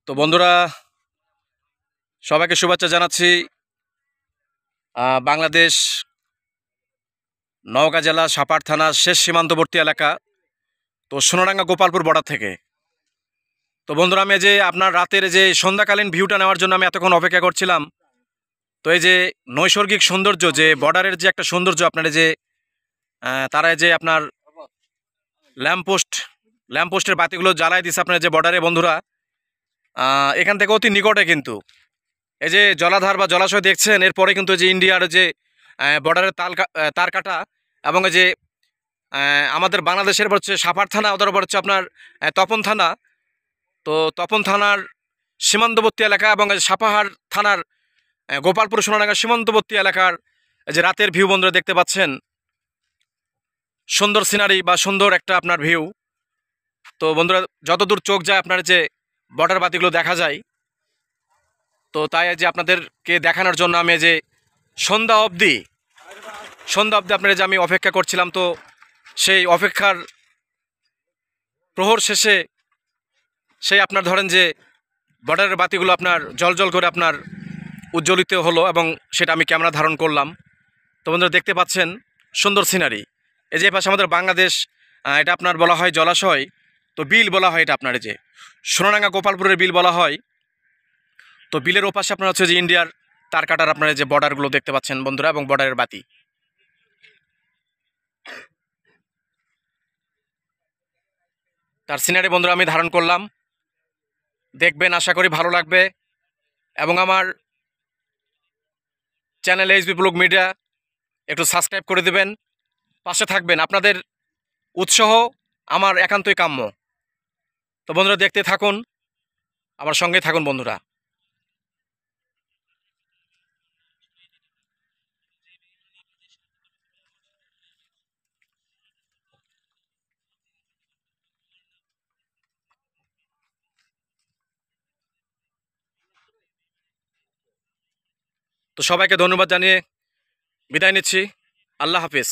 তো বন্ধুরা, সবাইকে শুভেচ্ছা জানাচ্ছি। বাংলাদেশ নওগাঁ জেলা সাপাড় থানার শেষ সীমান্তবর্তী এলাকা, তো সোনারাঙ্গা গোপালপুর বর্ডার থেকে। তো বন্ধুরা, আমি যে আপনার রাতের যে সন্ধ্যাকালীন ভিউটা নেওয়ার জন্য আমি এতক্ষণ অপেক্ষা করছিলাম। তো এই যে নৈসর্গিক সৌন্দর্য, যে বর্ডারের যে একটা সৌন্দর্য, আপনার যে তারা যে আপনার ল্যাম্পপোস্টের বাতিগুলো জ্বালাই দিচ্ছে আপনার যে বর্ডারে বন্ধুরা, এখান থেকে অতি নিকটে কিন্তু এই যে জলাধার বা জলাশয় দেখছেন, এরপরে কিন্তু যে ইন্ডিয়ার যে বর্ডারের তার কাটা, এবং এই যে আমাদের বাংলাদেশের হচ্ছে সাপাড় থানা, ওদের হচ্ছে আপনার তপন থানা। তো তপন থানার সীমান্তবর্তী এলাকা এবং সাপাহার থানার গোপালপুর সোনারাঙ্গা সীমান্তবর্তী এলাকার যে রাতের ভিউ বন্ধুরা দেখতে পাচ্ছেন, সুন্দর সিনারি বা সুন্দর একটা আপনার ভিউ। তো বন্ধুরা, যতদূর চোখ যায় আপনার যে বর্ডার বাতিগুলো দেখা যায়। তো তাই যে আপনাদেরকে দেখানোর জন্য আমি যে সন্ধ্যা অবধি আপনারা যে আমি অপেক্ষা করছিলাম। তো সেই অপেক্ষার প্রহর শেষে সেই আপনার ধরেন যে বর্ডারের বাতিগুলো আপনার জল করে আপনার উজ্জ্বলিত হলো, এবং সেটা আমি ক্যামেরা ধারণ করলাম। তো বন্ধুরা দেখতে পাচ্ছেন সুন্দর সিনারি। এই যে পাশে আমাদের বাংলাদেশ, এটা আপনার বলা হয় জলাশয়, তো বিল বলা হয় এটা আপনার এই যে সোনারাঙ্গা গোপালপুরের বিল বলা হয়। তো বিলের ওপাশে আপনার হচ্ছে যে ইন্ডিয়ার তার কাটার আপনার যে বর্ডারগুলো দেখতে পাচ্ছেন বন্ধুরা, এবং বর্ডারের বাতি। তার সিনারি বন্ধুরা আমি ধারণ করলাম, দেখবেন, আশা করি ভালো লাগবে। এবং আমার চ্যানেল এইচবি ব্লগ মিডিয়া একটু সাবস্ক্রাইব করে দেবেন, পাশে থাকবেন। আপনাদের উৎসাহ আমার একান্তই কাম্য। তো বন্ধুরা দেখতে থাকুন, আমার সঙ্গে থাকুন বন্ধুরা। তো সবাইকে ধন্যবাদ জানিয়ে বিদায় নিচ্ছি। আল্লাহ হাফিজ।